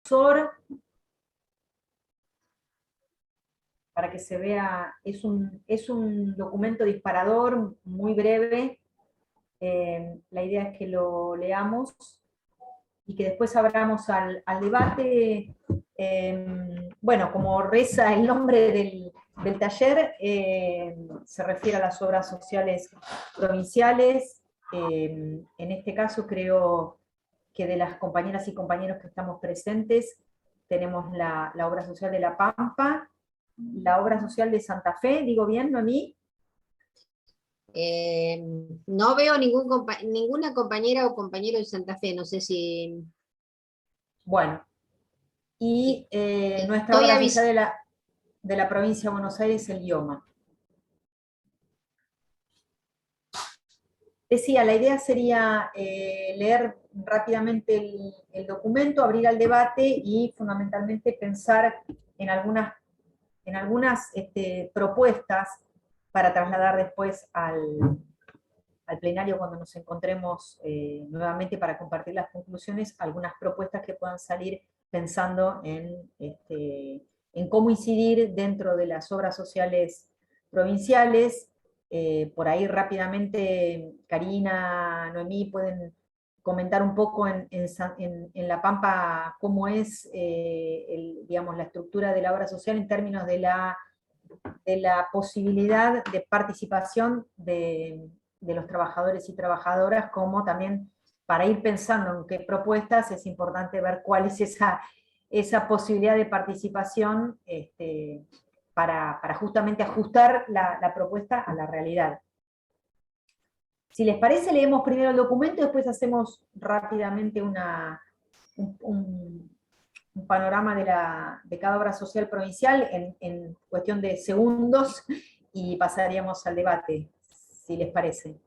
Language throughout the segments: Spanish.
SOR, para que se vea, es un documento disparador muy breve. La idea es que lo leamos y que después abramos al debate. Bueno, como reza el nombre del taller, se refiere a las obras sociales provinciales. En este caso creo que de las compañeras y compañeros que estamos presentes, tenemos la obra social de La Pampa, la obra social de Santa Fe, digo bien, Noemí. No veo ninguna compañera o compañero de Santa Fe, no sé si... Bueno, y nuestra Estoy obra social de la provincia de Buenos Aires, el IOMA. Decía, la idea sería leer rápidamente el documento, abrir al debate y fundamentalmente pensar en algunas propuestas para trasladar después al plenario cuando nos encontremos nuevamente para compartir las conclusiones, algunas propuestas que puedan salir pensando en cómo incidir dentro de las obras sociales provinciales. Por ahí rápidamente Karina, Noemí pueden comentar un poco en La Pampa cómo es digamos, la estructura de la obra social en términos de la posibilidad de participación de los trabajadores y trabajadoras, como también para ir pensando en qué propuestas es importante ver cuál es esa posibilidad de participación para justamente ajustar la propuesta a la realidad. Si les parece, leemos primero el documento y después hacemos rápidamente un panorama de cada obra social provincial en cuestión de segundos y pasaríamos al debate, si les parece.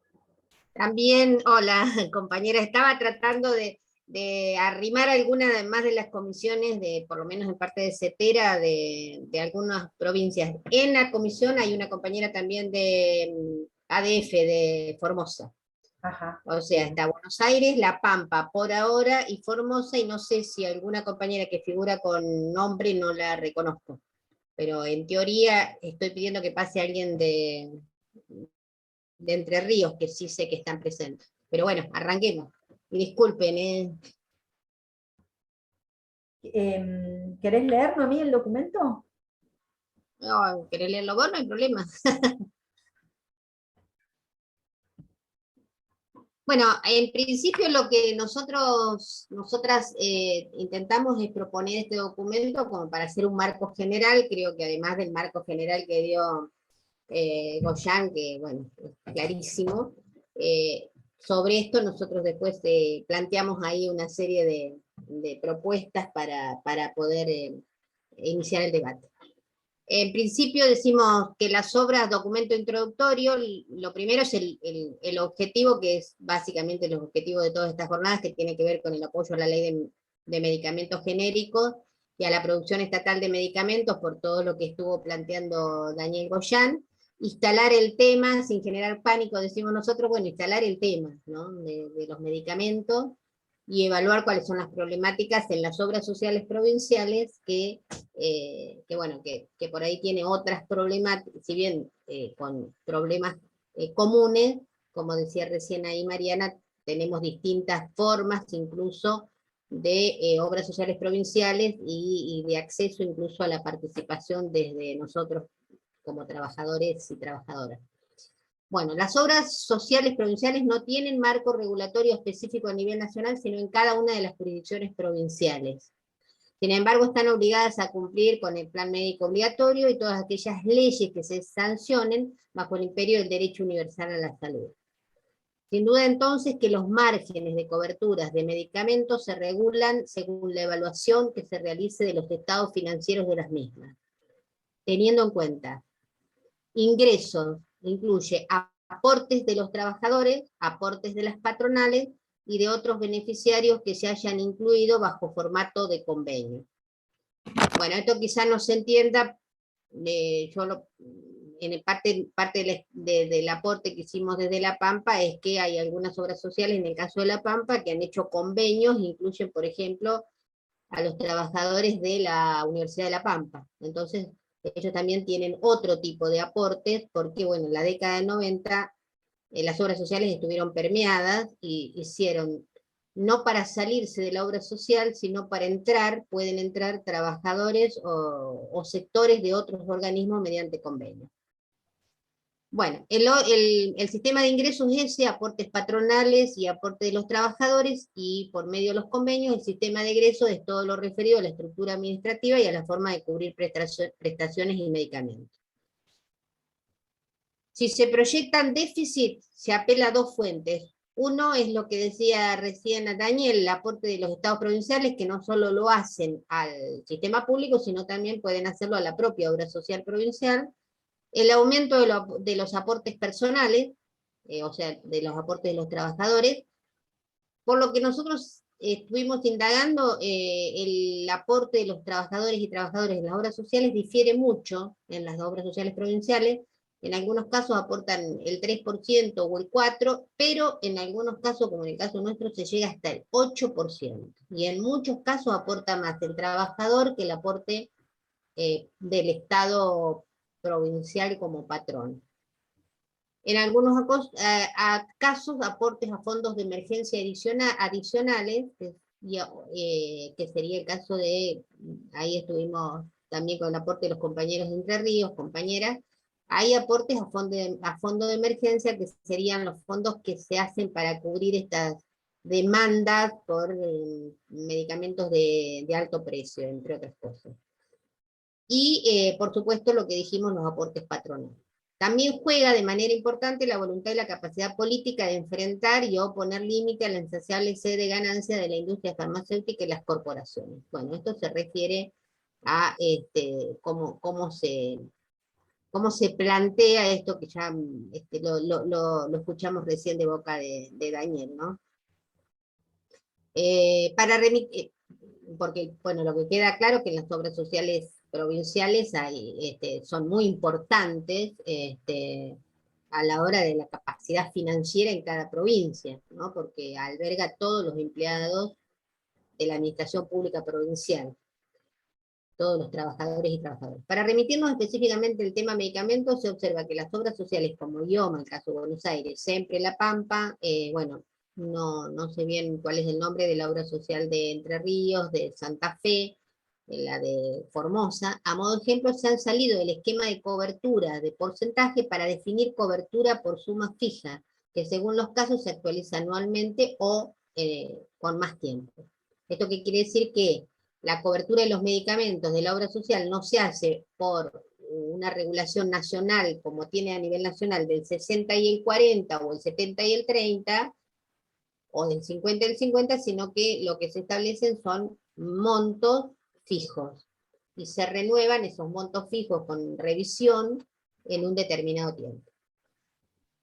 También, hola compañera, estaba tratando de arrimar algunas más de las comisiones, por lo menos en parte de CETERA, de algunas provincias. En la comisión hay una compañera también de ADF, de Formosa. Ajá. O sea, está Buenos Aires, La Pampa por ahora, y Formosa, y no sé si alguna compañera que figura con nombre no la reconozco. Pero en teoría estoy pidiendo que pase alguien de Entre Ríos, que sí sé que están presentes. Pero bueno, arranquemos. Y disculpen. ¿Querés leer, Noemí, el documento? No, ¿querés leerlo vos? No hay problema. Bueno, en principio lo que nosotras intentamos es proponer este documento como para hacer un marco general. Creo que además del marco general que dio Goyan, que bueno, es clarísimo, sobre esto nosotros después planteamos ahí una serie de propuestas para poder iniciar el debate. En principio decimos que las obras, documento introductorio, lo primero es el objetivo, que es básicamente el objetivo de todas estas jornadas, que tiene que ver con el apoyo a la ley de medicamentos genéricos y a la producción estatal de medicamentos, por todo lo que estuvo planteando Daniel Goyan. Instalar el tema sin generar pánico, decimos nosotros, bueno, instalar el tema, ¿no?, de los medicamentos, y evaluar cuáles son las problemáticas en las obras sociales provinciales bueno, que por ahí tiene otras problemáticas, si bien con problemas comunes, como decía recién ahí Mariana, tenemos distintas formas incluso de obras sociales provinciales y de acceso incluso a la participación desde nosotros como trabajadores y trabajadoras. Bueno, las obras sociales provinciales no tienen marco regulatorio específico a nivel nacional, sino en cada una de las jurisdicciones provinciales. Sin embargo, están obligadas a cumplir con el plan médico obligatorio y todas aquellas leyes que se sancionen bajo el imperio del derecho universal a la salud. Sin duda entonces que los márgenes de coberturas de medicamentos se regulan según la evaluación que se realice de los estados financieros de las mismas, teniendo en cuenta ingresos, incluye aportes de los trabajadores, aportes de las patronales y de otros beneficiarios que se hayan incluido bajo formato de convenio. Bueno, esto quizás no se entienda, en parte del aporte que hicimos desde La Pampa es que hay algunas obras sociales, en el caso de La Pampa, que han hecho convenios, incluyen, por ejemplo, a los trabajadores de la Universidad de La Pampa. Entonces, ellos también tienen otro tipo de aportes, porque bueno, en la década del 90 las obras sociales estuvieron permeadas y hicieron, no para salirse de la obra social, sino para entrar, pueden entrar trabajadores o sectores de otros organismos mediante convenio. Bueno, el sistema de ingresos es ese, aportes patronales y aporte de los trabajadores, y por medio de los convenios el sistema de egresos es todo lo referido a la estructura administrativa y a la forma de cubrir prestaciones y medicamentos. Si se proyectan déficit, se apela a dos fuentes. Uno es lo que decía recién Daniel, el aporte de los estados provinciales, que no solo lo hacen al sistema público, sino también pueden hacerlo a la propia obra social provincial. El aumento de los aportes personales, o sea, de los aportes de los trabajadores, por lo que nosotros estuvimos indagando, el aporte de los trabajadores y trabajadoras en las obras sociales difiere mucho en las obras sociales provinciales. En algunos casos aportan el 3% o el 4%, pero en algunos casos, como en el caso nuestro, se llega hasta el 8%. Y en muchos casos aporta más el trabajador que el aporte del Estado provincial como patrón. En algunos casos, aportes a fondos de emergencia adicionales, que sería el caso de, ahí estuvimos también con el aporte de los compañeros de Entre Ríos, compañeras, hay aportes a fondo de emergencia, que serían los fondos que se hacen para cubrir estas demandas por medicamentos de alto precio, entre otras cosas. Y, por supuesto, lo que dijimos, los aportes patronales. También juega de manera importante la voluntad y la capacidad política de enfrentar y oponer límite a la insaciable sed de ganancia de la industria farmacéutica y las corporaciones. Bueno, esto se refiere a cómo se plantea esto, que ya lo escuchamos recién de boca de Daniel, ¿no? Para remitir, porque bueno, lo que queda claro es que en las obras sociales provinciales son muy importantes a la hora de la capacidad financiera en cada provincia, ¿no? Porque alberga a todos los empleados de la administración pública provincial, todos los trabajadores y trabajadoras. Para remitirnos específicamente al tema medicamentos, se observa que las obras sociales como IOMA, el caso de Buenos Aires, siempre La Pampa, bueno, no sé bien cuál es el nombre de la obra social de Entre Ríos, de Santa Fe, la de Formosa, a modo de ejemplo, se han salido del esquema de cobertura de porcentaje para definir cobertura por suma fija, que según los casos se actualiza anualmente o con más tiempo. ¿Esto qué quiere decir? Que la cobertura de los medicamentos de la obra social no se hace por una regulación nacional, como tiene a nivel nacional, del 60 y el 40, o el 70 y el 30, o del 50 y el 50, sino que lo que se establecen son montos fijos, y se renuevan esos montos fijos con revisión en un determinado tiempo.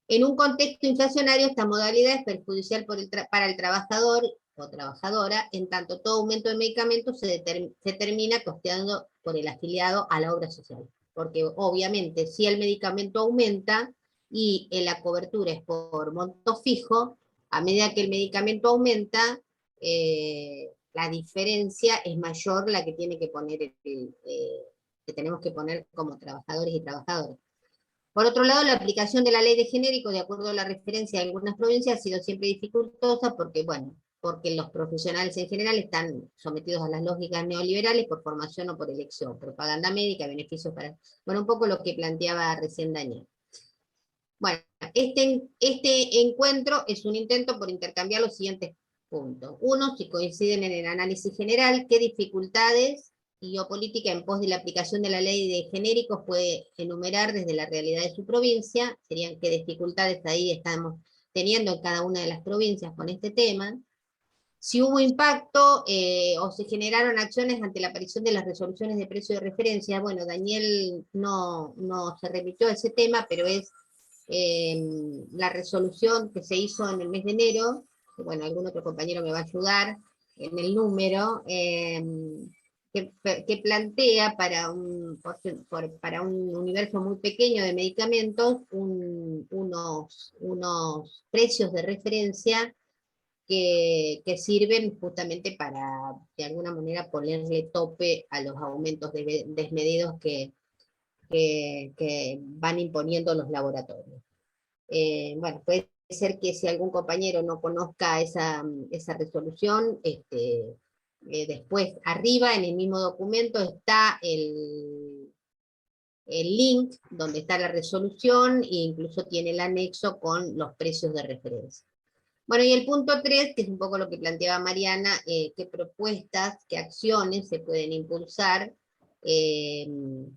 En un contexto inflacionario, esta modalidad es perjudicial para el trabajador o trabajadora, en tanto todo aumento de medicamentos se termina costeando por el afiliado a la obra social. Porque obviamente si el medicamento aumenta y la cobertura es por monto fijo, a medida que el medicamento aumenta, la diferencia es mayor la que tiene que poner que tenemos que poner como trabajadores y trabajadoras. Por otro lado, la aplicación de la ley de genérico, de acuerdo a la referencia de algunas provincias, ha sido siempre dificultosa porque, bueno, porque los profesionales en general están sometidos a las lógicas neoliberales por formación o por elección, propaganda médica, beneficios para... Bueno, un poco lo que planteaba recién Daniel. Bueno, este encuentro es un intento por intercambiar los siguientes puntos. Uno, si coinciden en el análisis general, qué dificultades y o política en pos de la aplicación de la ley de genéricos puede enumerar desde la realidad de su provincia, serían qué dificultades ahí estamos teniendo en cada una de las provincias con este tema, si hubo impacto o se generaron acciones ante la aparición de las resoluciones de precio de referencia. Bueno, Daniel no se remitió a ese tema, pero es la resolución que se hizo en el mes de enero, que, bueno, algún otro compañero me va a ayudar en el número, que plantea para un universo muy pequeño de medicamentos unos precios de referencia que sirven justamente para, de alguna manera, ponerle tope a los aumentos desmedidos que van imponiendo los laboratorios. Bueno, puede ser que si algún compañero no conozca esa resolución, después arriba en el mismo documento está el link donde está la resolución e incluso tiene el anexo con los precios de referencia. Bueno, y el punto 3, que es un poco lo que planteaba Mariana, qué propuestas, qué acciones se pueden impulsar en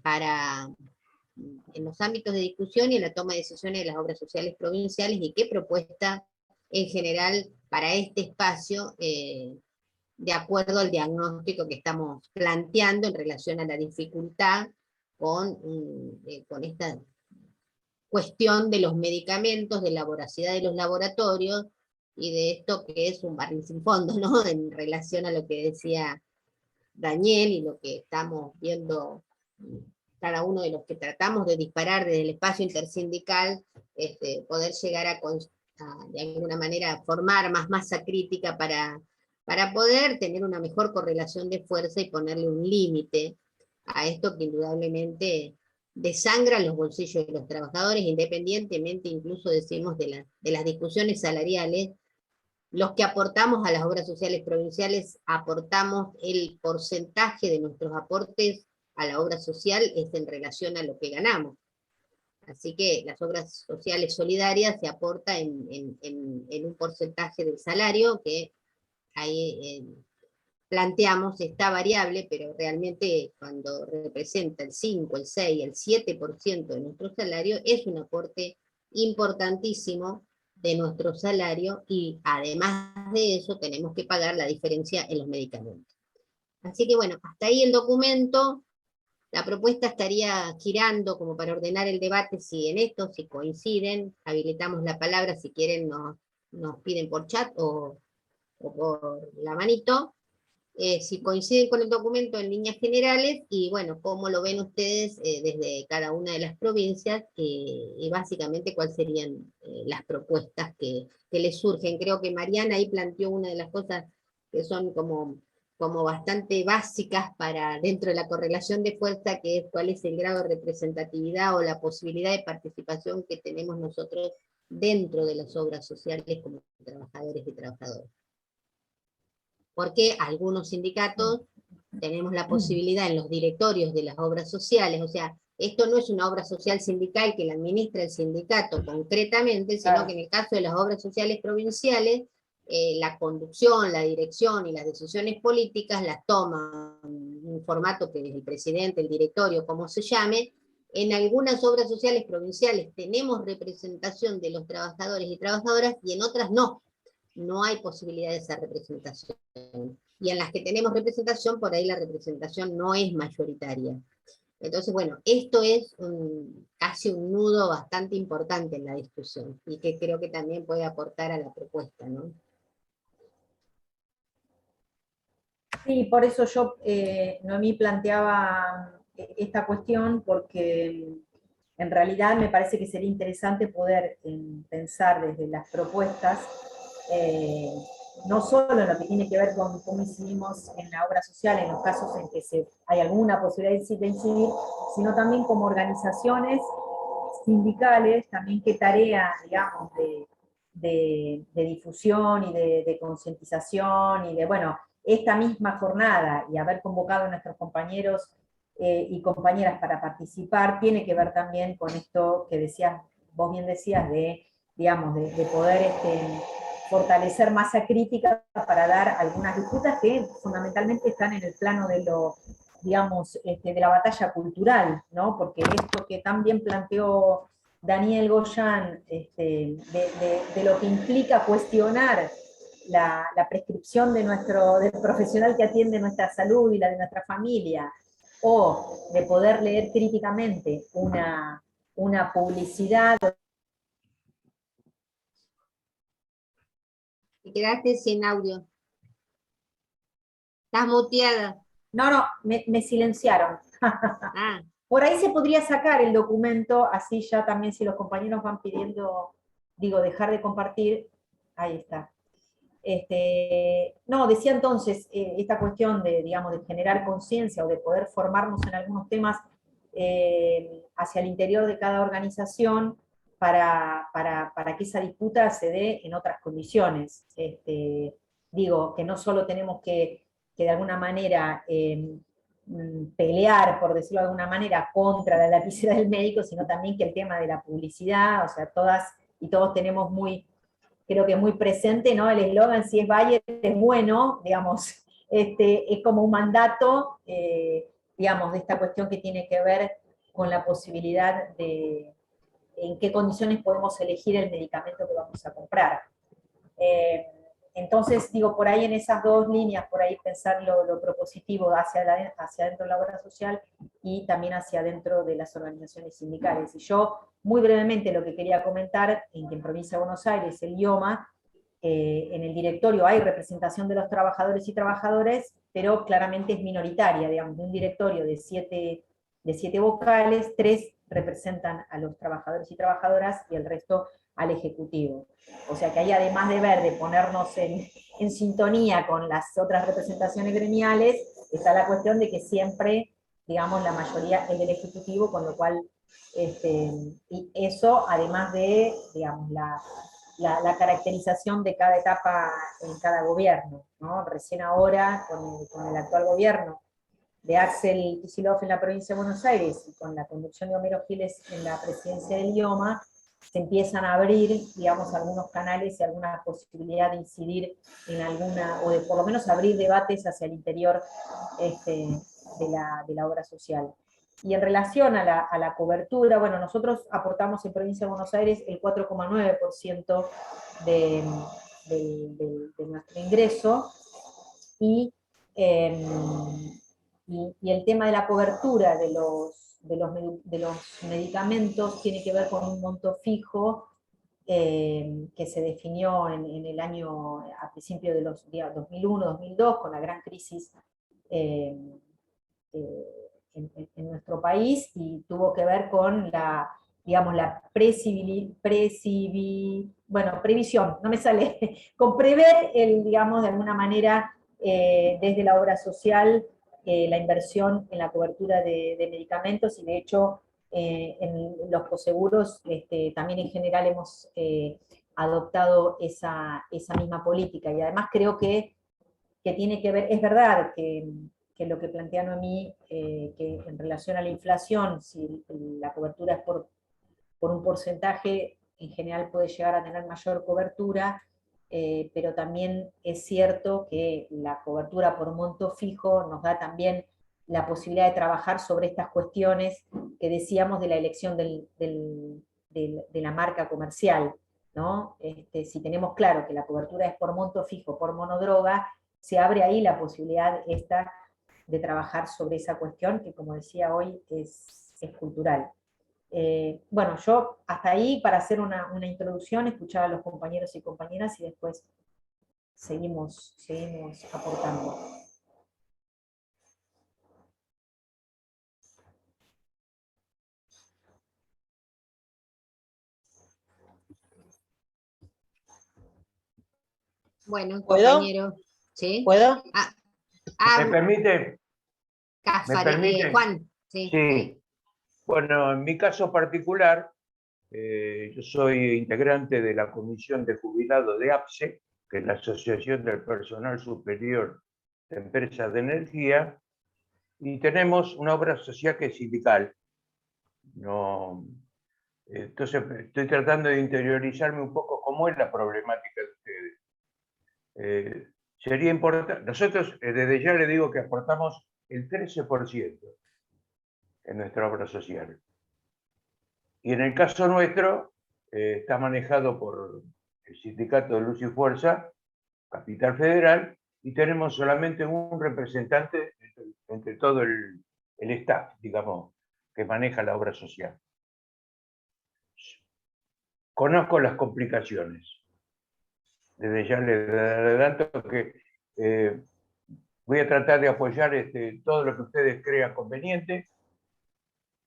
los ámbitos de discusión y en la toma de decisiones de las obras sociales provinciales, y qué propuesta en general para este espacio, de acuerdo al diagnóstico que estamos planteando en relación a la dificultad con esta cuestión de los medicamentos, de la voracidad de los laboratorios, y de esto que es un barril sin fondo, ¿no? En relación a lo que decía Daniel y lo que estamos viendo cada uno de los que tratamos de disparar desde el espacio intersindical, poder llegar a de alguna manera formar más masa crítica para poder tener una mejor correlación de fuerza y ponerle un límite a esto que indudablemente desangra los bolsillos de los trabajadores, independientemente incluso decimos de las discusiones salariales. Los que aportamos a las obras sociales provinciales aportamos el porcentaje de nuestros aportes a la obra social es en relación a lo que ganamos. Así que las obras sociales solidarias se aporta en un porcentaje del salario que ahí planteamos está variable, pero realmente cuando representa el 5, el 6, el 7% de nuestro salario, es un aporte importantísimo de nuestro salario, y además de eso tenemos que pagar la diferencia en los medicamentos. Así que bueno, hasta ahí el documento. La propuesta estaría girando como para ordenar el debate, si en esto, si coinciden, habilitamos la palabra, si quieren nos piden por chat o por la manito, si coinciden con el documento en líneas generales, y bueno, cómo lo ven ustedes desde cada una de las provincias, y básicamente cuáles serían las propuestas que les surgen. Creo que Mariana ahí planteó una de las cosas que son como bastante básicas para dentro de la correlación de fuerza, que es cuál es el grado de representatividad o la posibilidad de participación que tenemos nosotros dentro de las obras sociales como trabajadores y trabajadoras. Porque algunos sindicatos tenemos la posibilidad en los directorios de las obras sociales, o sea, esto no es una obra social sindical que la administra el sindicato concretamente, sino que en el caso de las obras sociales provinciales, la conducción, la dirección y las decisiones políticas las toma un formato que es el presidente, el directorio, como se llame. En algunas obras sociales provinciales tenemos representación de los trabajadores y trabajadoras, y en otras no. No hay posibilidad de esa representación. Y en las que tenemos representación, por ahí la representación no es mayoritaria. Entonces, bueno, esto es casi un nudo bastante importante en la discusión, y que creo que también puede aportar a la propuesta, ¿no? Sí, por eso yo, Noemí, planteaba esta cuestión, porque en realidad me parece que sería interesante poder pensar desde las propuestas, no solo en lo que tiene que ver con cómo incidimos en la obra social, en los casos en que hay alguna posibilidad de incidir, sino también como organizaciones sindicales, también qué tarea, digamos, de difusión y de concientización y de, bueno, esta misma jornada y haber convocado a nuestros compañeros y compañeras para participar, tiene que ver también con esto que decías, vos bien decías, digamos, de poder fortalecer masa crítica para dar algunas disputas que fundamentalmente están en el plano de lo, digamos, de la batalla cultural, ¿no? Porque esto que también planteó Daniel Goyan, de lo que implica cuestionar la prescripción del profesional que atiende nuestra salud y la de nuestra familia, o de poder leer críticamente una publicidad. Te quedaste sin audio. Estás muteada. No, me silenciaron. Ah. Por ahí se podría sacar el documento, así ya también si los compañeros van pidiendo, digo, dejar de compartir, ahí está. No, decía entonces, esta cuestión de, digamos, de generar conciencia o de poder formarnos en algunos temas hacia el interior de cada organización para que esa disputa se dé en otras condiciones. Digo, que no solo tenemos que de alguna manera pelear, por decirlo de alguna manera, contra la lapicera del médico, sino también que el tema de la publicidad, o sea, todas y todos tenemos muy, creo que muy presente, ¿no? El eslogan, si es Bayer, es bueno, digamos, es como un mandato, digamos, de esta cuestión que tiene que ver con la posibilidad de en qué condiciones podemos elegir el medicamento que vamos a comprar. Entonces, digo, por ahí en esas dos líneas, por ahí pensar lo propositivo hacia dentro de la obra social y también hacia adentro de las organizaciones sindicales. Y yo, muy brevemente, lo que quería comentar, en que en Provincia de Buenos Aires, el IOMA, en el directorio hay representación de los trabajadores y trabajadoras, pero claramente es minoritaria, digamos, de un directorio de siete vocales, 3 representan a los trabajadores y trabajadoras y el resto al Ejecutivo. O sea que ahí, además de ponernos en sintonía con las otras representaciones gremiales, está la cuestión de que siempre, digamos, la mayoría es del Ejecutivo, con lo cual, y eso además de, digamos, la caracterización de cada etapa en cada gobierno, ¿no? Recién ahora, con el actual gobierno de Axel Kicillof en la provincia de Buenos Aires y con la conducción de Homero Giles en la presidencia del IOMA, se empiezan a abrir, digamos, algunos canales y alguna posibilidad de incidir en alguna, o de por lo menos abrir debates hacia el interior de la obra social. Y en relación a la cobertura, bueno, nosotros aportamos en Provincia de Buenos Aires el 4,9% de, de nuestro ingreso, y, y el tema de la cobertura de los medicamentos tiene que ver con un monto fijo que se definió en el año, a principios de los 2001-2002, con la gran crisis eh, en nuestro país, y tuvo que ver con la, digamos, la previsión, no me sale, con prever, digamos, de alguna manera, desde la obra social, la inversión en la cobertura de medicamentos, y de hecho, en los coseguros, también en general hemos adoptado esa misma política, y además creo que tiene que ver, es verdad que lo que plantea Noemí, que en relación a la inflación, si la cobertura es por un porcentaje, en general puede llegar a tener mayor cobertura, pero también es cierto que la cobertura por monto fijo nos da también la posibilidad de trabajar sobre estas cuestiones que decíamos de la elección de la marca comercial, ¿no? Si tenemos claro que la cobertura es por monto fijo, por monodroga, se abre ahí la posibilidad esta de trabajar sobre esa cuestión que, como decía hoy, es cultural. Bueno, yo hasta ahí para hacer una introducción, escuchar a los compañeros y compañeras y después seguimos aportando. Bueno, ¿Puedo? compañero. ¿Sí? ¿Puedo? ¿Me permite? ¿Me permite? Juan, sí. Sí. Bueno, en mi caso particular, yo soy integrante de la Comisión de Jubilados de APSE, que es la Asociación del Personal Superior de Empresas de Energía, y tenemos una obra social que es sindical. No, entonces estoy tratando de interiorizarme un poco cómo es la problemática de ustedes. Sería importante, nosotros desde ya le digo que aportamos el 13% en nuestra obra social. Y en el caso nuestro, está manejado por el Sindicato de Luz y Fuerza, Capital Federal, y tenemos solamente un representante entre todo el staff, digamos, que maneja la obra social. Conozco las complicaciones. Desde ya le adelanto que voy a tratar de apoyar todo lo que ustedes crean conveniente.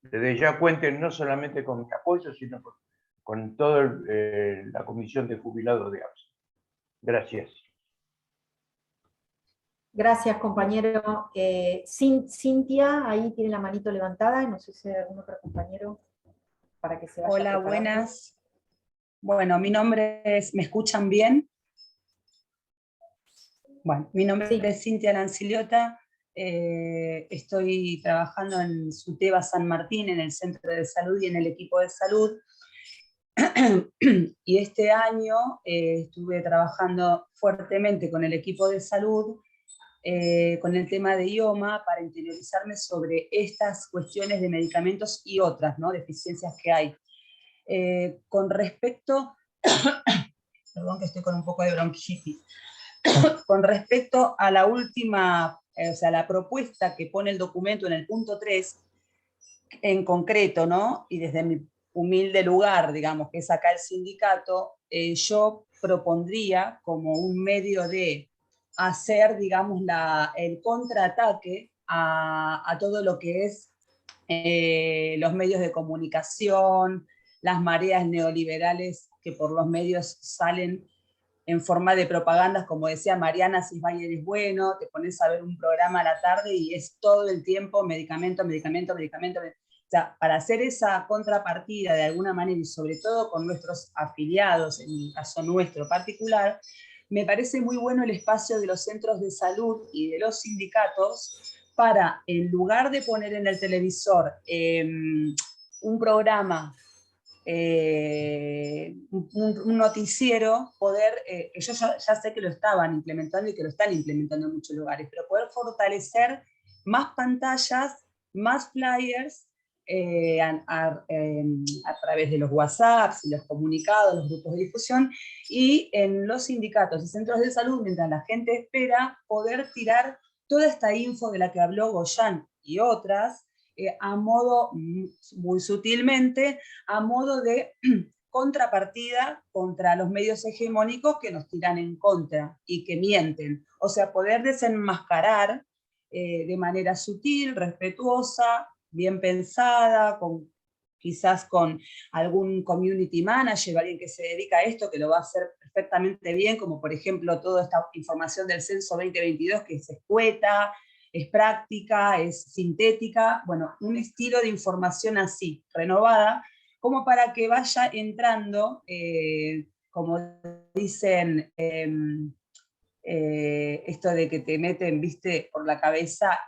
Desde ya cuenten no solamente con mi apoyo, sino con toda la Comisión de Jubilados de APSE. Gracias. Gracias, compañero. Cintia, ahí tiene la manito levantada, no sé si hay algún otro compañero para que se vaya Hola, preparando. buenas. Bueno, mi nombre es, ¿me escuchan bien? Bueno, mi nombre Sí. es Cintia Lanciliota, estoy trabajando en SUTEBA San Martín, en el Centro de Salud y en el equipo de salud. Y este año estuve trabajando fuertemente con el equipo de salud, con el tema de IOMA, para interiorizarme sobre estas cuestiones de medicamentos y otras, ¿no?, deficiencias que hay. Con respecto, perdón que estoy con un poco de bronquitis, con respecto a la última, o sea, la propuesta que pone el documento en el punto 3, en concreto, ¿no?, y desde mi humilde lugar, digamos, que es acá el sindicato, yo propondría como un medio de hacer, digamos, el contraataque a todo lo que es los medios de comunicación, las mareas neoliberales que por los medios salen en forma de propagandas, como decía Mariana Cisbayer, es bueno, te pones a ver un programa a la tarde y es todo el tiempo medicamento, medicamento, medicamento. O sea, para hacer esa contrapartida de alguna manera, y sobre todo con nuestros afiliados, en el caso nuestro particular, me parece muy bueno el espacio de los centros de salud y de los sindicatos para, en lugar de poner en el televisor un programa, un noticiero, poder, yo ya sé que lo estaban implementando y que lo están implementando en muchos lugares, pero poder fortalecer más pantallas, más flyers, a través de los WhatsApps y los comunicados, los grupos de difusión, y en los sindicatos y centros de salud, mientras la gente espera, poder tirar toda esta info de la que habló Goyan y otras, a modo, muy sutilmente, a modo de contrapartida contra los medios hegemónicos que nos tiran en contra y que mienten. O sea, poder desenmascarar de manera sutil, respetuosa, bien pensada, quizás con algún community manager, alguien que se dedica a esto, que lo va a hacer perfectamente bien, como por ejemplo toda esta información del censo 2022 que se escueta, es práctica, es sintética, bueno, un estilo de información así, renovada, como para que vaya entrando, como dicen, esto de que te meten, viste, por la cabeza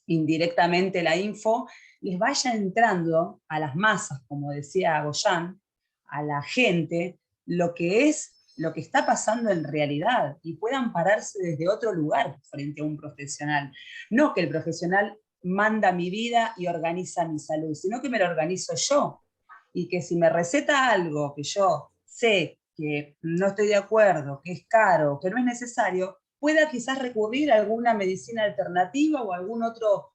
indirectamente la info, les vaya entrando a las masas, como decía Goyan, a la gente, lo que está pasando en realidad, y puedan pararse desde otro lugar frente a un profesional. No que el profesional manda mi vida y organiza mi salud, sino que me lo organizo yo, y que si me receta algo que yo sé que no estoy de acuerdo, que es caro, que no es necesario, pueda quizás recurrir a alguna medicina alternativa o a algún otro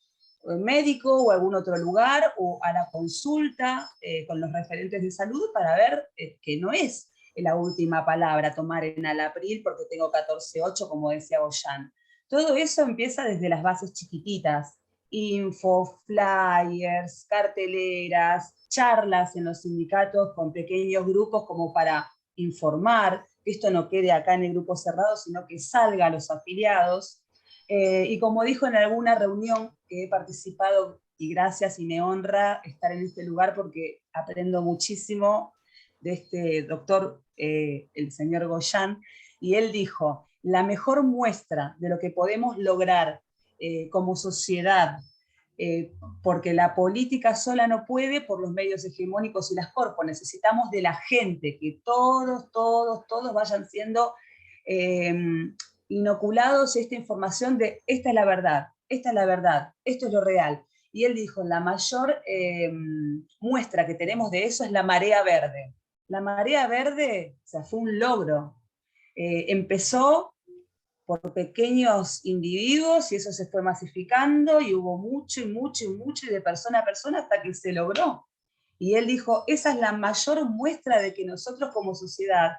médico o a algún otro lugar, o a la consulta con los referentes de salud para ver que no es la última palabra tomar enalapril porque tengo 14,8, como decía Goyan. Todo eso empieza desde las bases chiquititas, info, flyers, carteleras, charlas en los sindicatos con pequeños grupos como para informar, que esto no quede acá en el grupo cerrado, sino que salga a los afiliados. Y como dijo en alguna reunión que he participado, y gracias y me honra estar en este lugar porque aprendo muchísimo de este doctor, el señor Goyan, y él dijo, la mejor muestra de lo que podemos lograr como sociedad, porque la política sola no puede por los medios hegemónicos y las corpos, necesitamos de la gente, que todos vayan siendo inoculados esta información de esta es la verdad, esta es la verdad, esto es lo real. Y él dijo, la mayor muestra que tenemos de eso es la marea verde. La marea verde, o sea, fue un logro. Empezó por pequeños individuos y eso se fue masificando y hubo mucho y de persona a persona hasta que se logró. Y él dijo, esa es la mayor muestra de que nosotros como sociedad,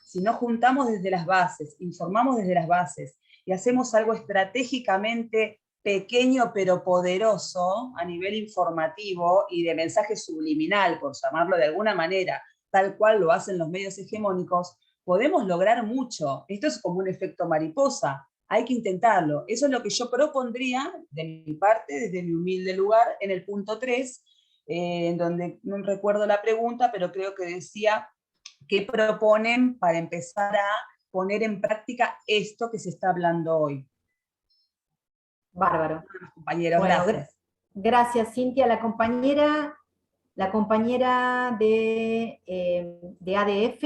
si nos juntamos desde las bases, informamos desde las bases y hacemos algo estratégicamente pequeño pero poderoso a nivel informativo y de mensaje subliminal, por llamarlo de alguna manera, tal cual lo hacen los medios hegemónicos, podemos lograr mucho. Esto es como un efecto mariposa. hay que intentarlo. Eso es lo que yo propondría de mi parte, desde mi humilde lugar, en el punto 3, en donde no recuerdo la pregunta, pero creo que decía, ¿qué proponen para empezar a poner en práctica esto que se está hablando hoy? Bárbaro. Compañeros, Bueno, gracias. Gracias, Cintia. La compañera de ADF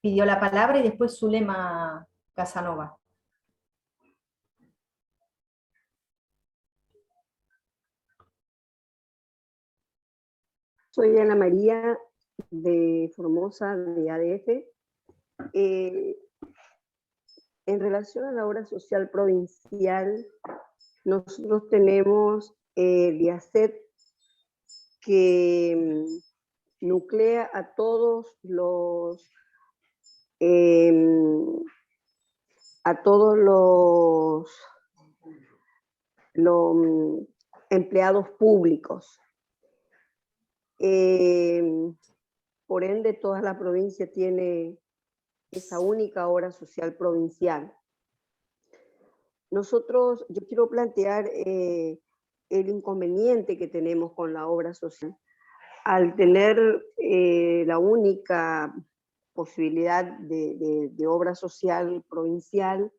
pidió la palabra y después Zulema Casanova. Soy Ana María de Formosa, de ADF. En relación a la obra social provincial, nosotros tenemos el IACET, que nuclea a todos los empleados públicos. Por ende, toda la provincia tiene esa única obra social provincial. Yo quiero plantear el inconveniente que tenemos con la obra social. Al tener la única posibilidad de obra social provincial,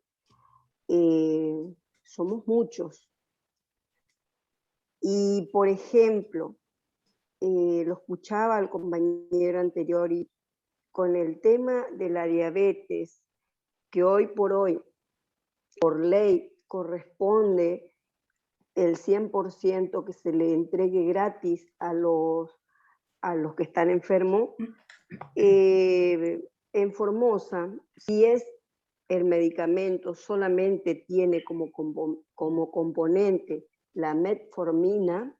somos muchos. Y, por ejemplo, lo escuchaba al compañero anterior, y con el tema de la diabetes, que hoy por ley corresponde el 100% que se le entregue gratis a los que están enfermos, en Formosa, si es el medicamento solamente tiene como componente la metformina,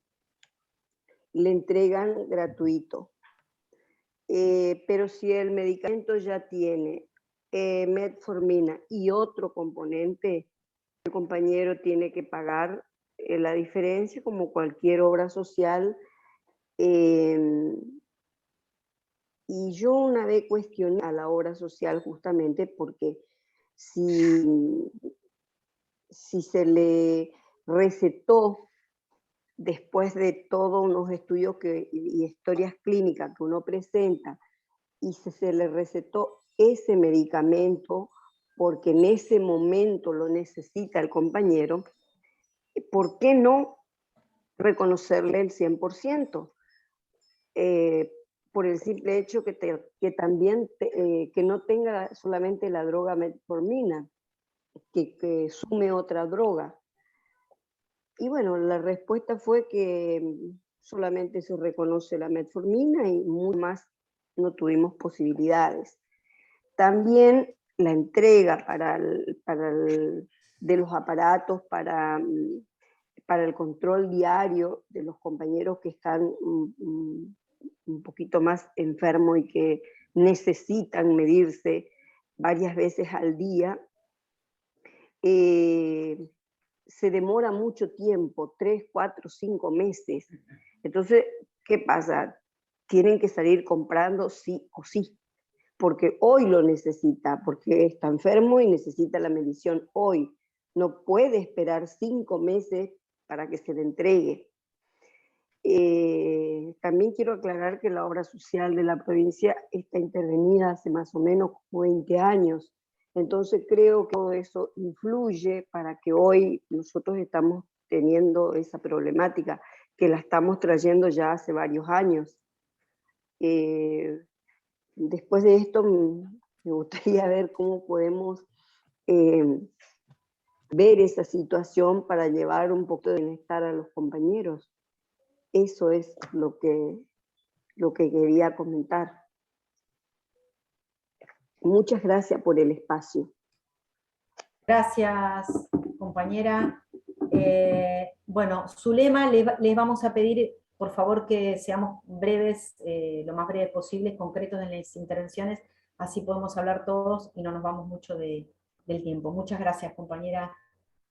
le entregan gratuito. Pero si el medicamento ya tiene metformina y otro componente, el compañero tiene que pagar la diferencia como cualquier obra social. Y yo una vez cuestioné a la obra social justamente porque si se le recetó después de todos unos estudios y historias clínicas que uno presenta, y se le recetó ese medicamento porque en ese momento lo necesita el compañero, ¿por qué no reconocerle el 100%? Por el simple hecho que también que no tenga solamente la droga metformina, que sume otra droga. Y bueno, la respuesta fue que solamente se reconoce la metformina y muy más no tuvimos posibilidades. También la entrega de los aparatos para el control diario de los compañeros que están un poquito más enfermos y que necesitan medirse varias veces al día, se demora mucho tiempo, 3, 4, 5 meses. Entonces, ¿qué pasa? Tienen que salir comprando sí o sí, porque hoy lo necesita, porque está enfermo y necesita la medición hoy. No puede esperar 5 meses para que se le entregue. También quiero aclarar que la obra social de la provincia está intervenida hace más o menos 20 años. Entonces creo que todo eso influye para que hoy nosotros estamos teniendo esa problemática, que la estamos trayendo ya hace varios años. Después de esto me gustaría ver cómo podemos ver esa situación para llevar un poco de bienestar a los compañeros. Eso es lo que quería comentar. Muchas gracias por el espacio. Gracias, compañera. Bueno, Zulema, les vamos a pedir, por favor, que seamos breves, lo más breves posible, concretos en las intervenciones, así podemos hablar todos y no nos vamos mucho del tiempo. Muchas gracias, compañera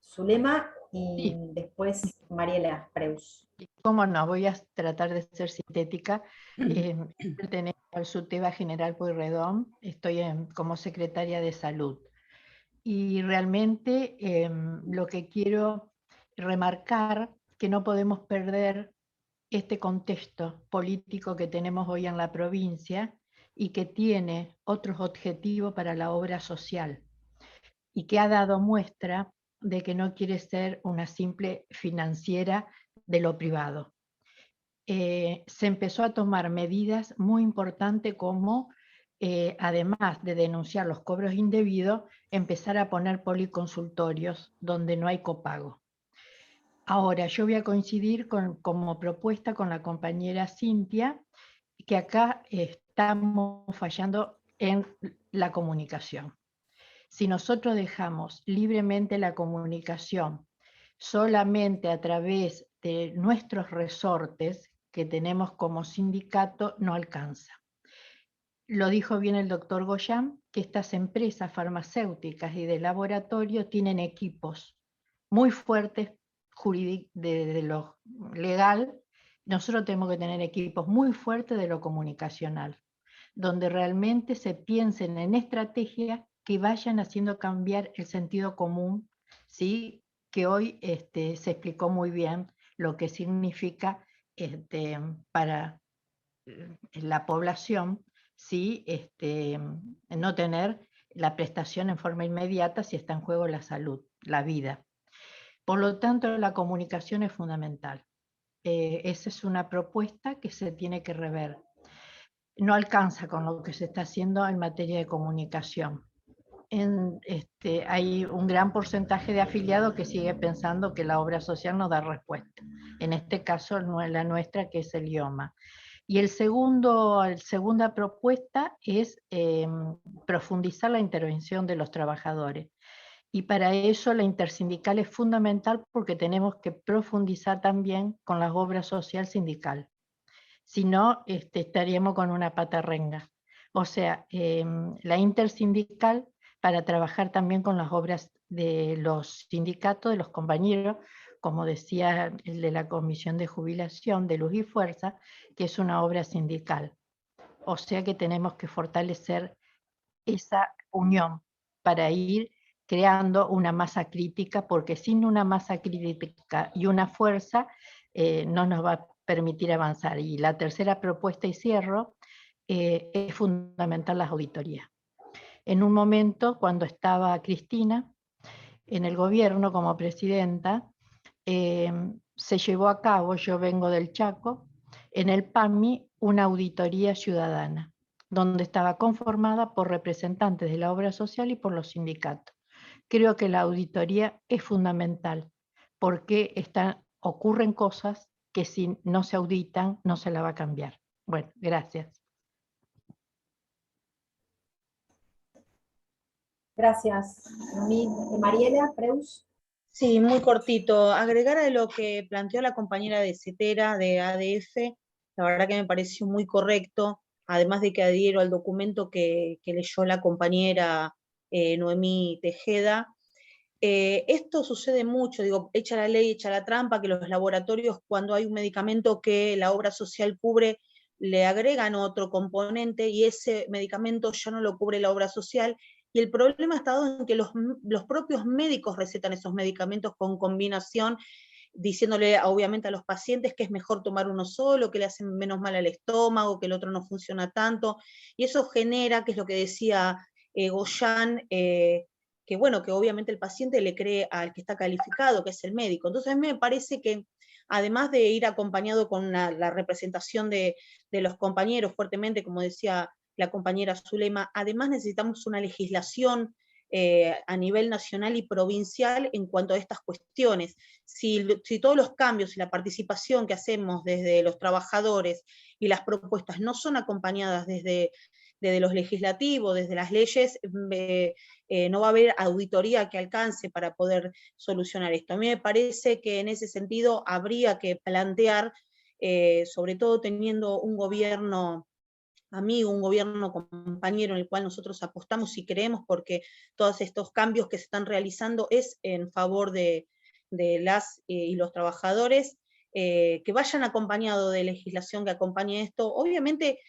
Zulema, y sí, después Mariela Preus. Cómo no, voy a tratar de ser sintética. Pertenezco al Subteba General Pueyrredón, estoy como secretaria de Salud. y realmente lo que quiero remarcar, que no podemos perder este contexto político que tenemos hoy en la provincia y que tiene otros objetivos para la obra social y que ha dado muestra de que no quiere ser una simple financiera de lo privado. Se empezó a tomar medidas muy importantes como, además de denunciar los cobros indebidos, empezar a poner policonsultorios donde no hay copago. Ahora, yo voy a coincidir como propuesta con la compañera Cintia, que acá estamos fallando en la comunicación. Si nosotros dejamos libremente la comunicación solamente a través de nuestros resortes que tenemos como sindicato, no alcanza. Lo dijo bien el doctor Goyan, que estas empresas farmacéuticas y de laboratorio tienen equipos muy fuertes de lo legal. Nosotros tenemos que tener equipos muy fuertes de lo comunicacional, donde realmente se piensen en estrategias que vayan haciendo cambiar el sentido común, ¿sí? Que hoy se explicó muy bien lo que significa para la población, ¿sí? No tener la prestación en forma inmediata si está en juego la salud, la vida. Por lo tanto, la comunicación es fundamental. Esa es una propuesta que se tiene que rever. No alcanza con lo que se está haciendo en materia de comunicación. Hay un gran porcentaje de afiliados que sigue pensando que la obra social no da respuesta. En este caso, la nuestra, que es el IOMA. Y la segunda propuesta es profundizar la intervención de los trabajadores. Y para eso la intersindical es fundamental porque tenemos que profundizar también con la obra social sindical. Si no, estaríamos con una patarrenga. O sea, la intersindical para trabajar también con las obras de los sindicatos, de los compañeros, como decía el de la Comisión de Jubilación de Luz y Fuerza, que es una obra sindical. O sea que tenemos que fortalecer esa unión para ir creando una masa crítica, porque sin una masa crítica y una fuerza no nos va a permitir avanzar. Y la tercera propuesta, y cierro, es fundamental las auditorías. En un momento, cuando estaba Cristina en el gobierno como presidenta, se llevó a cabo, yo vengo del Chaco, en el PAMI una auditoría ciudadana, donde estaba conformada por representantes de la obra social y por los sindicatos. Creo que la auditoría es fundamental, porque ocurren cosas que si no se auditan no se la va a cambiar. Bueno, gracias. Gracias, Mariela Preus. Sí, muy cortito. Agregar a lo que planteó la compañera de CETERA, de ADF, la verdad que me pareció muy correcto, además de que adhiero al documento que leyó la compañera Noemí Tejeda. Esto sucede mucho, digo, echa la ley, echa la trampa, que los laboratorios, cuando hay un medicamento que la obra social cubre, le agregan otro componente y ese medicamento ya no lo cubre la obra social. Y el problema está dado en que los propios médicos recetan esos medicamentos con combinación, diciéndole obviamente a los pacientes que es mejor tomar uno solo, que le hacen menos mal al estómago, que el otro no funciona tanto, y eso genera, que es lo que decía Goyan, que bueno, que obviamente el paciente le cree al que está calificado, que es el médico. Entonces a mí me parece que además de ir acompañado con la representación de los compañeros fuertemente, como decía la compañera Zulema, además necesitamos una legislación a nivel nacional y provincial en cuanto a estas cuestiones. Si todos los cambios y la participación que hacemos desde los trabajadores y las propuestas no son acompañadas desde los legislativos, desde las leyes, no va a haber auditoría que alcance para poder solucionar esto. A mí me parece que en ese sentido habría que plantear, sobre todo teniendo un gobierno amigo, un gobierno compañero en el cual nosotros apostamos y creemos, porque todos estos cambios que se están realizando es en favor de las y los trabajadores, que vayan acompañados de legislación que acompañe esto. Obviamente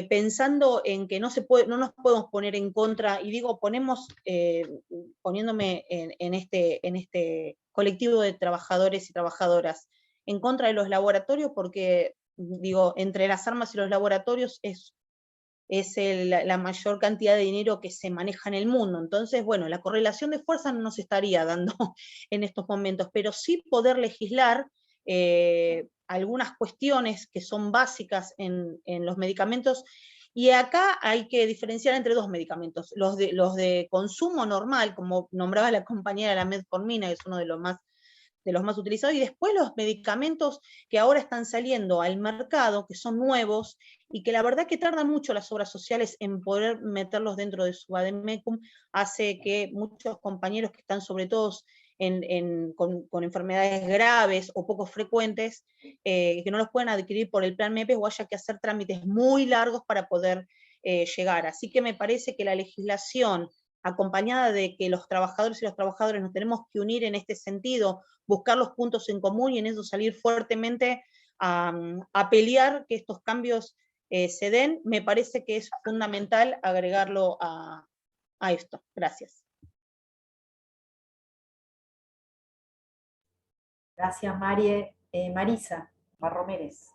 pensando en que no nos podemos poner en contra, y digo, poniéndome en este colectivo de trabajadores y trabajadoras, en contra de los laboratorios, porque, digo, entre las armas y los laboratorios es la mayor cantidad de dinero que se maneja en el mundo. Entonces, bueno, la correlación de fuerzas no se estaría dando en estos momentos, pero sí poder legislar algunas cuestiones que son básicas en los medicamentos. Y acá hay que diferenciar entre dos medicamentos, los de consumo normal, como nombraba la compañera, la metformina, que es uno de los más utilizados, y después los medicamentos que ahora están saliendo al mercado, que son nuevos, y que la verdad que tardan mucho las obras sociales en poder meterlos dentro de su vademecum, hace que muchos compañeros que están sobre todo con enfermedades graves o poco frecuentes, que no los pueden adquirir por el plan MEPES, o haya que hacer trámites muy largos para poder llegar. Así que me parece que la legislación, acompañada de que los trabajadores y las trabajadoras nos tenemos que unir en este sentido, buscar los puntos en común y en eso salir fuertemente a pelear que estos cambios se den, me parece que es fundamental agregarlo a esto. Gracias. Gracias, Marie. Marisa Barromérez.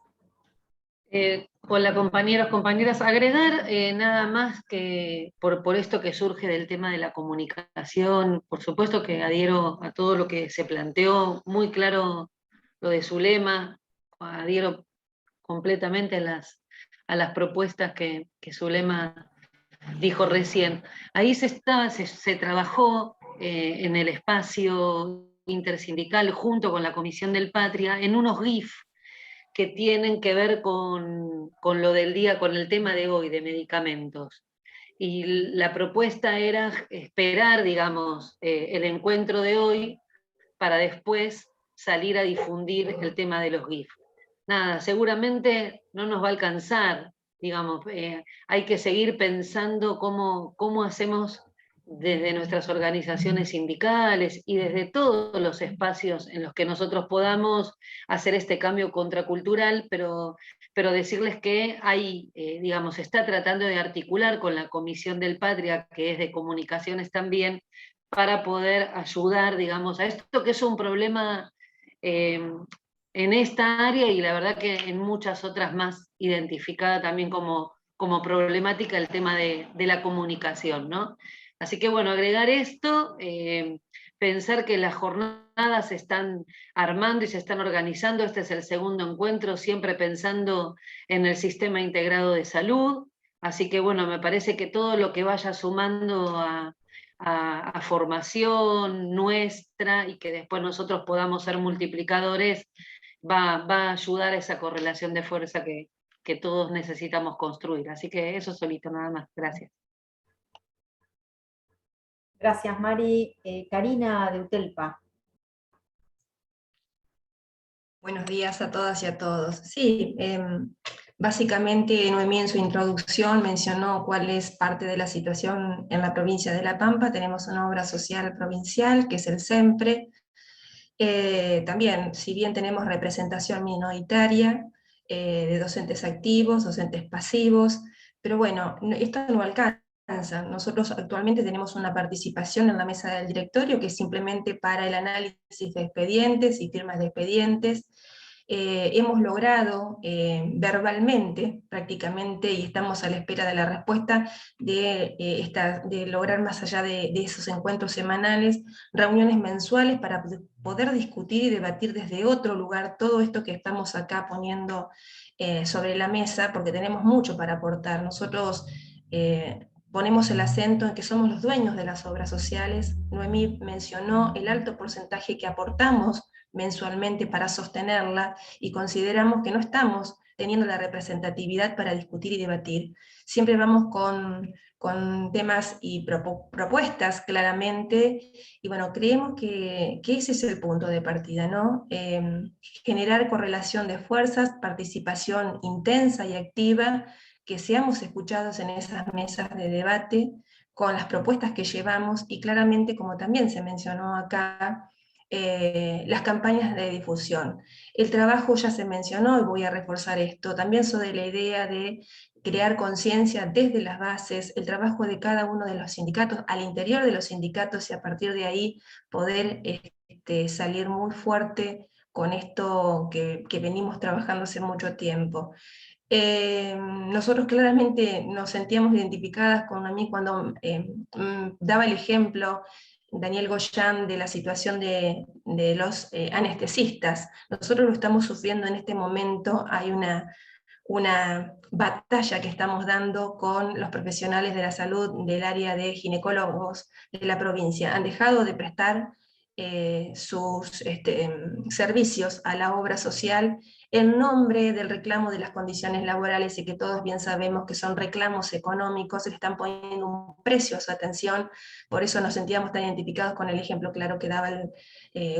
Hola compañeros, compañeras, agregar nada más que por esto que surge del tema de la comunicación, por supuesto que adhiero a todo lo que se planteó, muy claro lo de Zulema, adhiero completamente a las propuestas que Zulema dijo recién. Ahí se trabajó en el espacio intersindical junto con la Comisión del Patria en unos GIF que tienen que ver con lo del día, con el tema de hoy, de medicamentos. Y la propuesta era esperar, digamos, el encuentro de hoy para después salir a difundir el tema de los GIF. Nada, seguramente no nos va a alcanzar, digamos, hay que seguir pensando cómo hacemos desde nuestras organizaciones sindicales y desde todos los espacios en los que nosotros podamos hacer este cambio contracultural, pero decirles que hay, digamos, se está tratando de articular con la Comisión del Patria, que es de comunicaciones también, para poder ayudar, digamos, a esto que es un problema en esta área y la verdad que en muchas otras más identificada también como problemática el tema de la comunicación, ¿no? Así que bueno, agregar esto, pensar que las jornadas se están armando y se están organizando, este es el segundo encuentro, siempre pensando en el sistema integrado de salud, así que bueno, me parece que todo lo que vaya sumando a formación nuestra y que después nosotros podamos ser multiplicadores, va a ayudar a esa correlación de fuerza que todos necesitamos construir. Así que eso solito nada más. Gracias. Gracias, Mari. Karina de UTELPA. Buenos días a todas y a todos. Sí, básicamente Noemí en su introducción mencionó cuál es parte de la situación en la provincia de La Pampa. Tenemos una obra social provincial, que es el SEMPRE. También, si bien tenemos representación minoritaria de docentes activos, docentes pasivos, pero bueno, esto no alcanza. Nosotros actualmente tenemos una participación en la mesa del directorio que es simplemente para el análisis de expedientes y firmas de expedientes. Hemos logrado verbalmente prácticamente, y estamos a la espera de la respuesta, de lograr más allá de esos encuentros semanales, reuniones mensuales para poder discutir y debatir desde otro lugar todo esto que estamos acá poniendo sobre la mesa, porque tenemos mucho para aportar. Nosotros ponemos el acento en que somos los dueños de las obras sociales. Noemí mencionó el alto porcentaje que aportamos mensualmente para sostenerla, y consideramos que no estamos teniendo la representatividad para discutir y debatir. Siempre vamos con temas y propuestas claramente, y bueno, creemos que ese es el punto de partida, ¿no? Generar correlación de fuerzas, participación intensa y activa, que seamos escuchados en esas mesas de debate con las propuestas que llevamos, y claramente, como también se mencionó acá, las campañas de difusión. El trabajo ya se mencionó y voy a reforzar esto. También soy de la idea de crear conciencia desde las bases, el trabajo de cada uno de los sindicatos, al interior de los sindicatos, y a partir de ahí poder salir muy fuerte con esto que venimos trabajando hace mucho tiempo. Nosotros claramente nos sentíamos identificadas con a mí cuando daba el ejemplo Daniel Goyan de la situación de los anestesistas. Nosotros lo estamos sufriendo en este momento, hay una batalla que estamos dando con los profesionales de la salud del área de ginecólogos de la provincia. Han dejado de prestar sus servicios a la obra social en nombre del reclamo de las condiciones laborales, y que todos bien sabemos que son reclamos económicos, le están poniendo un precio a su atención. Por eso nos sentíamos tan identificados con el ejemplo claro que daba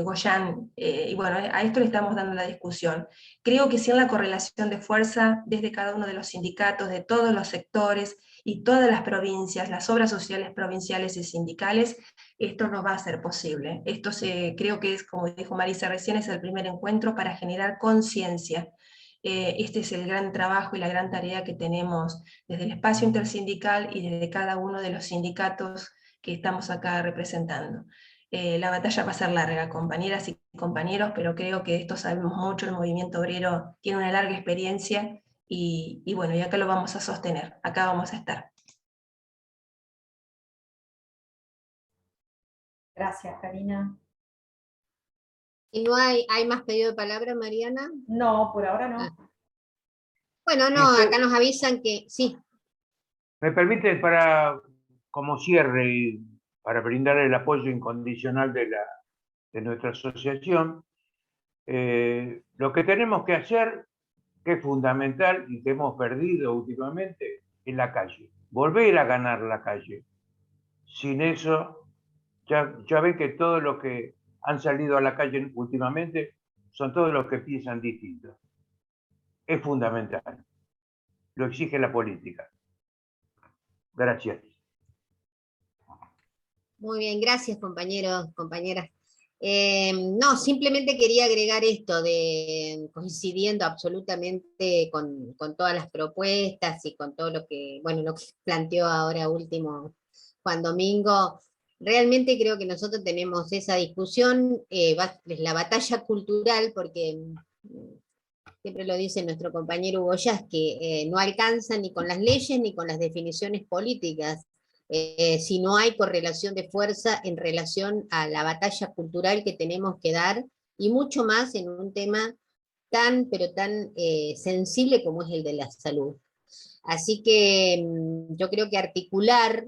Goyan, y bueno, a esto le estamos dando la discusión. Creo que sin la correlación de fuerza desde cada uno de los sindicatos, de todos los sectores y todas las provincias, las obras sociales provinciales y sindicales, esto no va a ser posible. Esto creo que es, como dijo Marisa recién, es el primer encuentro para generar conciencia. Este es el gran trabajo y la gran tarea que tenemos desde el espacio intersindical y desde cada uno de los sindicatos que estamos acá representando. La batalla va a ser larga, compañeras y compañeros, pero creo que esto sabemos mucho, el movimiento obrero tiene una larga experiencia y bueno, y acá lo vamos a sostener, acá vamos a estar. Gracias, Karina. ¿Y no hay más pedido de palabra, Mariana? No, por ahora no. Ah. Bueno, no, acá nos avisan que sí. Me permite, como cierre y para brindar el apoyo incondicional de nuestra asociación, lo que tenemos que hacer, que es fundamental y que hemos perdido últimamente, es la calle. Volver a ganar la calle. Sin eso, ya ven que todos los que han salido a la calle últimamente son todos los que piensan distinto. Es fundamental. Lo exige la política. Gracias. Muy bien, gracias compañeros, compañeras. No, simplemente quería agregar esto coincidiendo absolutamente con todas las propuestas y con todo lo que planteó ahora último Juan Domingo. Realmente creo que nosotros tenemos esa discusión, es la batalla cultural, porque siempre lo dice nuestro compañero Hugo Yas, que no alcanza ni con las leyes ni con las definiciones políticas. Si no hay correlación de fuerza en relación a la batalla cultural que tenemos que dar, y mucho más en un tema tan sensible como es el de la salud. Así que yo creo que articular,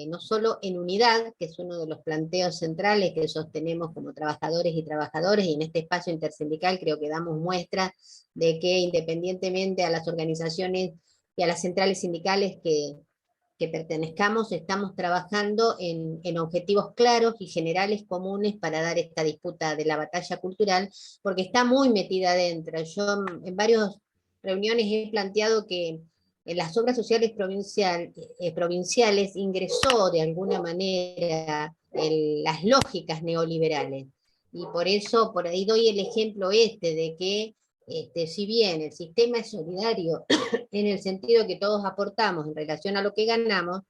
no solo en unidad, que es uno de los planteos centrales que sostenemos como trabajadores y trabajadoras, y en este espacio intersindical creo que damos muestra de que independientemente a las organizaciones y a las centrales sindicales que pertenezcamos, estamos trabajando en objetivos claros y generales comunes para dar esta disputa de la batalla cultural, porque está muy metida adentro. Yo en varias reuniones he planteado que en las obras sociales provinciales ingresó de alguna manera las lógicas neoliberales, y por eso por ahí doy el ejemplo de que si bien el sistema es solidario en el sentido que todos aportamos en relación a lo que ganamos,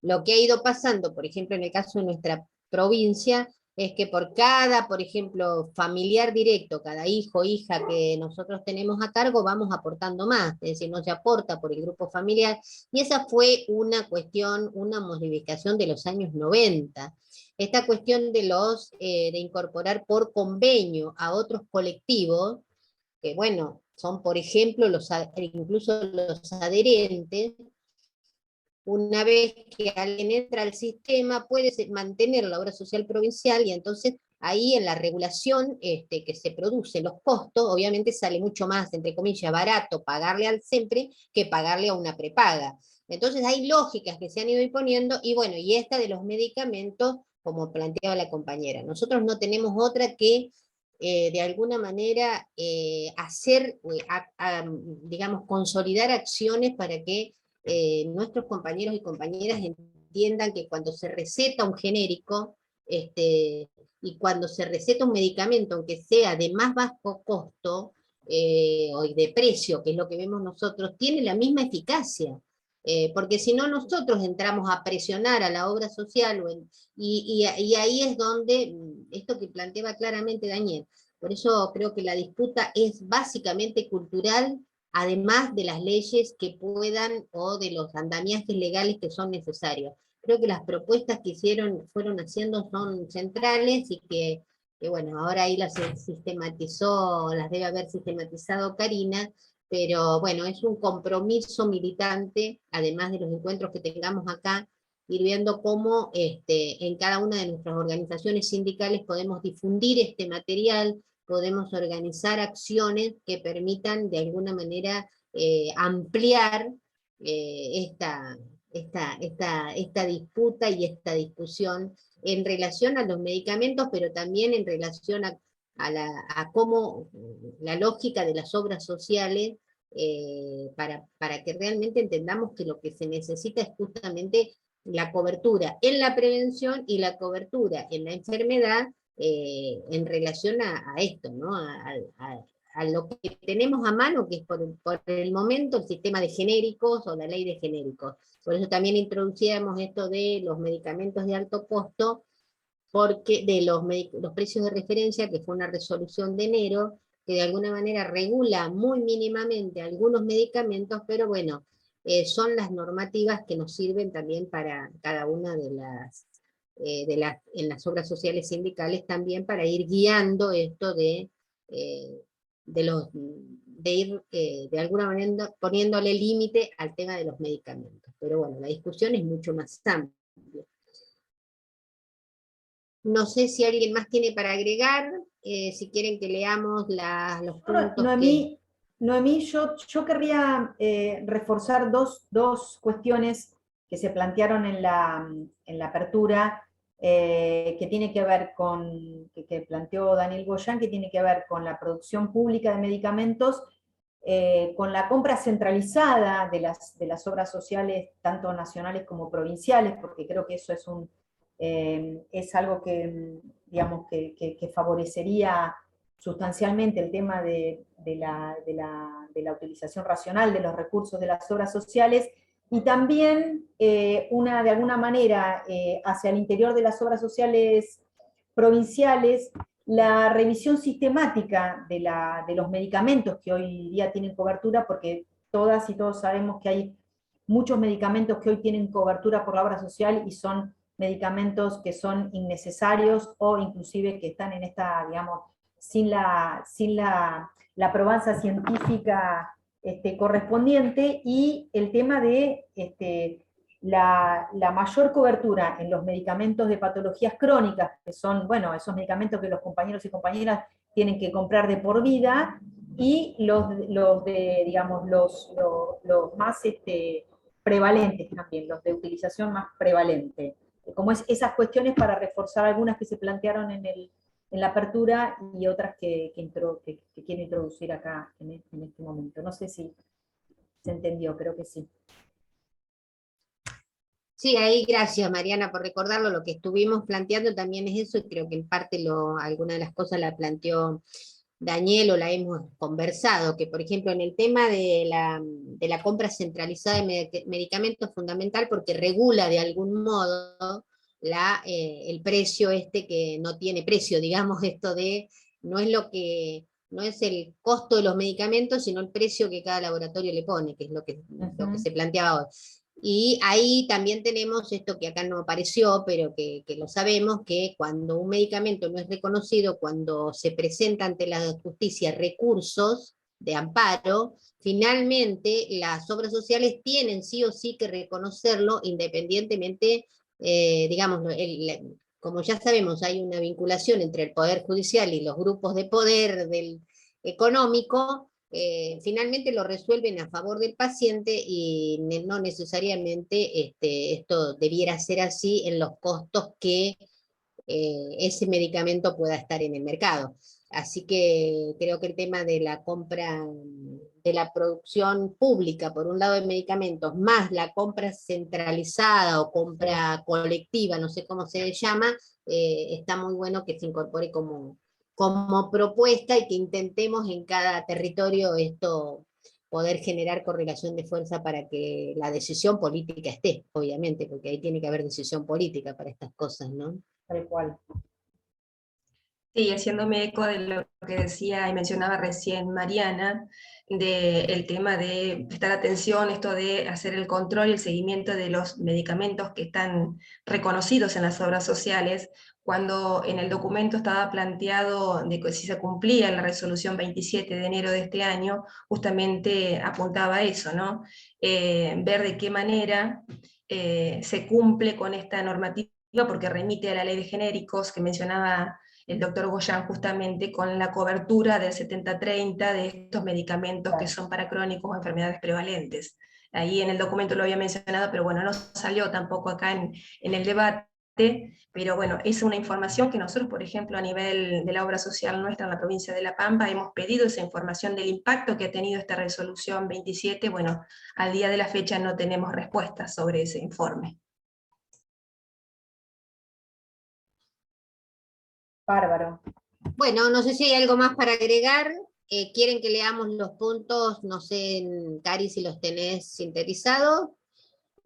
lo que ha ido pasando, por ejemplo, en el caso de nuestra provincia, es que por cada, por ejemplo, familiar directo, cada hijo o hija que nosotros tenemos a cargo, vamos aportando más, es decir, no se aporta por el grupo familiar, y esa fue una cuestión, una modificación de los años 90. Esta cuestión de incorporar por convenio a otros colectivos, que bueno, son por ejemplo incluso los adherentes, una vez que alguien entra al sistema puede mantener la obra social provincial, y entonces ahí en la regulación que se produce, los costos, obviamente sale mucho más, entre comillas, barato pagarle al SEMPRE que pagarle a una prepaga. Entonces hay lógicas que se han ido imponiendo, y bueno, y esta de los medicamentos, como planteaba la compañera. Nosotros no tenemos otra que de alguna manera digamos, consolidar acciones para que nuestros compañeros y compañeras entiendan que cuando se receta un genérico, y cuando se receta un medicamento, aunque sea de más bajo costo, o de precio, que es lo que vemos nosotros, tiene la misma eficacia. Porque si no, nosotros entramos a presionar a la obra social, y ahí es donde, esto que planteaba claramente Daniel, por eso creo que la disputa es básicamente cultural, además de las leyes que puedan, o de los andamiajes legales que son necesarios. Creo que las propuestas que fueron haciendo son centrales, y que bueno, ahora ahí las sistematizó, las debe haber sistematizado Karina, pero bueno, es un compromiso militante, además de los encuentros que tengamos acá, ir viendo cómo en cada una de nuestras organizaciones sindicales podemos difundir este material, podemos organizar acciones que permitan de alguna manera ampliar esta disputa y esta discusión en relación a los medicamentos, pero también en relación a cómo la lógica de las obras sociales, para que realmente entendamos que lo que se necesita es justamente la cobertura en la prevención y la cobertura en la enfermedad, en relación a esto, ¿no? A lo que tenemos a mano, que es por el momento el sistema de genéricos o la ley de genéricos. Por eso también introducíamos esto de los medicamentos de alto costo, porque de los precios de referencia, que fue una resolución de enero, que de alguna manera regula muy mínimamente algunos medicamentos, pero bueno, son las normativas que nos sirven también para cada una en las obras sociales sindicales, también para ir guiando esto de ir de alguna manera poniéndole límite al tema de los medicamentos. Pero bueno, la discusión es mucho más amplia. No sé si alguien más tiene para agregar, si quieren que leamos los puntos. Noemí, yo querría reforzar dos cuestiones que se plantearon en la apertura, que tiene que ver con, que planteó Daniel Goyan, que tiene que ver con la producción pública de medicamentos, con la compra centralizada de las obras sociales, tanto nacionales como provinciales, porque creo que eso es algo que, digamos, que favorecería sustancialmente el tema de la utilización racional de los recursos de las obras sociales, y también de alguna manera, hacia el interior de las obras sociales provinciales, la revisión sistemática de los medicamentos que hoy día tienen cobertura, porque todas y todos sabemos que hay muchos medicamentos que hoy tienen cobertura por la obra social y son medicamentos que son innecesarios, o inclusive que están en esta, digamos, sin la probanza científica correspondiente, y el tema de la mayor cobertura en los medicamentos de patologías crónicas, que son, bueno, esos medicamentos que los compañeros y compañeras tienen que comprar de por vida, y los más prevalentes también, los de utilización más prevalente. Como esas cuestiones, para reforzar algunas que se plantearon en la apertura, y otras que quiero introducir acá en este momento. No sé si se entendió, creo que sí. Sí, ahí gracias Mariana por recordarlo. Lo que estuvimos planteando también es eso, y creo que en parte alguna de las cosas la planteó Daniel, o la hemos conversado, que por ejemplo en el tema de la compra centralizada de medicamentos es fundamental, porque regula de algún modo el precio que no tiene precio, digamos, esto de, no es el costo de los medicamentos, sino el precio que cada laboratorio le pone, que es lo que se planteaba hoy. Y ahí también tenemos esto que acá no apareció, pero que lo sabemos, que cuando un medicamento no es reconocido, cuando se presenta ante la justicia recursos de amparo, finalmente las obras sociales tienen sí o sí que reconocerlo, independientemente, digamos, como ya sabemos, hay una vinculación entre el Poder Judicial y los grupos de poder económico. Finalmente lo resuelven a favor del paciente, y no necesariamente esto debiera ser así en los costos que ese medicamento pueda estar en el mercado. Así que creo que el tema de la compra, de la producción pública, por un lado de medicamentos, más la compra centralizada o compra colectiva, no sé cómo se llama, está muy bueno que se incorpore como propuesta y que intentemos en cada territorio esto poder generar correlación de fuerza para que la decisión política esté, obviamente, porque ahí tiene que haber decisión política para estas cosas, ¿no? Tal cual. Sí, haciéndome eco de lo que decía y mencionaba recién Mariana, del tema de prestar atención, esto de hacer el control y el seguimiento de los medicamentos que están reconocidos en las obras sociales, cuando en el documento estaba planteado de que si se cumplía la resolución 27 de enero de este año, justamente apuntaba a eso, ¿no? Ver de qué manera se cumple con esta normativa, porque remite a la ley de genéricos que mencionaba el doctor Goyan, justamente con la cobertura del 70-30 de estos medicamentos que son para crónicos o enfermedades prevalentes. Ahí en el documento lo había mencionado, pero bueno, no salió tampoco acá en el debate, pero bueno, es una información que nosotros, por ejemplo, a nivel de la obra social nuestra en la provincia de La Pampa, hemos pedido esa información del impacto que ha tenido esta resolución 27, bueno, al día de la fecha no tenemos respuestas sobre ese informe. Bárbaro. Bueno, no sé si hay algo más para agregar. ¿Quieren que leamos los puntos? No sé, Cari, si los tenés sintetizados.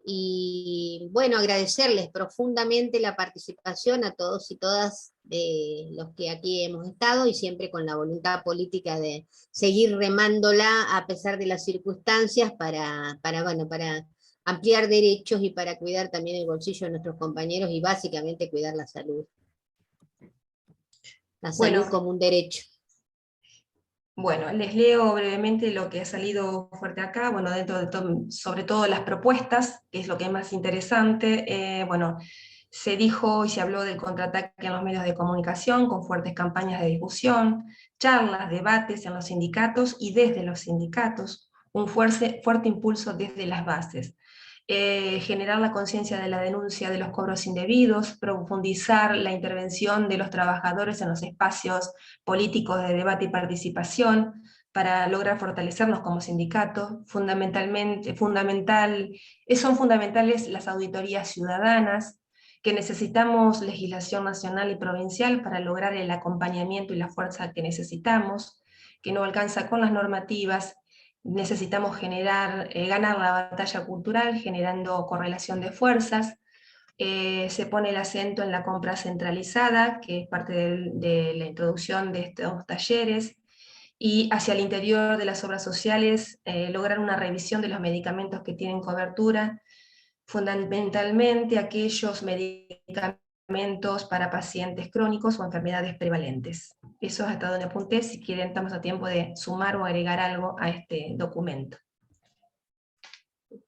Y bueno, agradecerles profundamente la participación a todos y todas de los que aquí hemos estado, y siempre con la voluntad política de seguir remándola a pesar de las circunstancias para ampliar derechos y para cuidar también el bolsillo de nuestros compañeros y básicamente cuidar la salud. La salud Bueno, como un derecho. Bueno, les leo brevemente lo que ha salido fuerte acá, bueno, dentro de sobre todo las propuestas, que es lo que es más interesante. Bueno, se dijo y se habló del contraataque en los medios de comunicación con fuertes campañas de difusión, charlas, debates en los sindicatos y desde los sindicatos, un fuerte impulso desde las bases. Generar la conciencia de la denuncia de los cobros indebidos, profundizar la intervención de los trabajadores en los espacios políticos de debate y participación, para lograr fortalecernos como sindicato. Son fundamentales las auditorías ciudadanas, que necesitamos legislación nacional y provincial para lograr el acompañamiento y la fuerza que necesitamos, que no alcanza con las normativas. Necesitamos ganar la batalla cultural generando correlación de fuerzas. Se pone el acento en la compra centralizada, que es parte de la introducción de estos talleres, y hacia el interior de las obras sociales, lograr una revisión de los medicamentos que tienen cobertura, fundamentalmente aquellos medicamentos para pacientes crónicos o enfermedades prevalentes. Eso es hasta donde apunté. Si quieren, estamos a tiempo de sumar o agregar algo a este documento.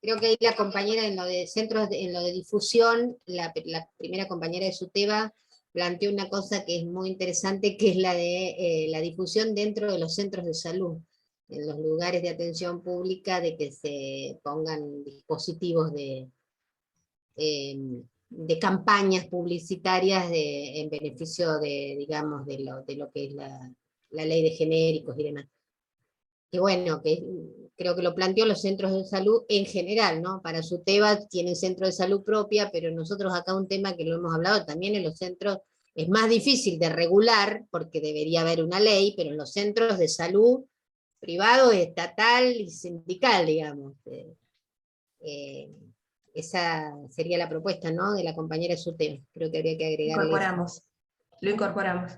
Creo que ahí la compañera en lo de centros, en lo de difusión, la primera compañera de SUTEBA planteó una cosa que es muy interesante, que es la de la difusión dentro de los centros de salud, en los lugares de atención pública, de que se pongan dispositivos de campañas publicitarias en beneficio de, digamos, de lo que es la ley de genéricos y demás. Que bueno, que creo que lo planteó los centros de salud en general, ¿no? Para SUTEBA tienen centro de salud propia, pero nosotros acá un tema que lo hemos hablado también en los centros, es más difícil de regular, porque debería haber una ley, pero en los centros de salud privado, estatal y sindical, digamos. Esa sería la propuesta, ¿no? De la compañera SUTEBA. Creo que habría que agregarle eso. Lo incorporamos.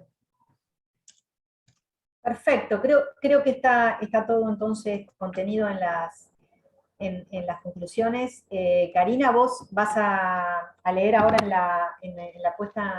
Perfecto, creo que está todo entonces contenido en las conclusiones. Karina, vos vas a leer ahora en la puesta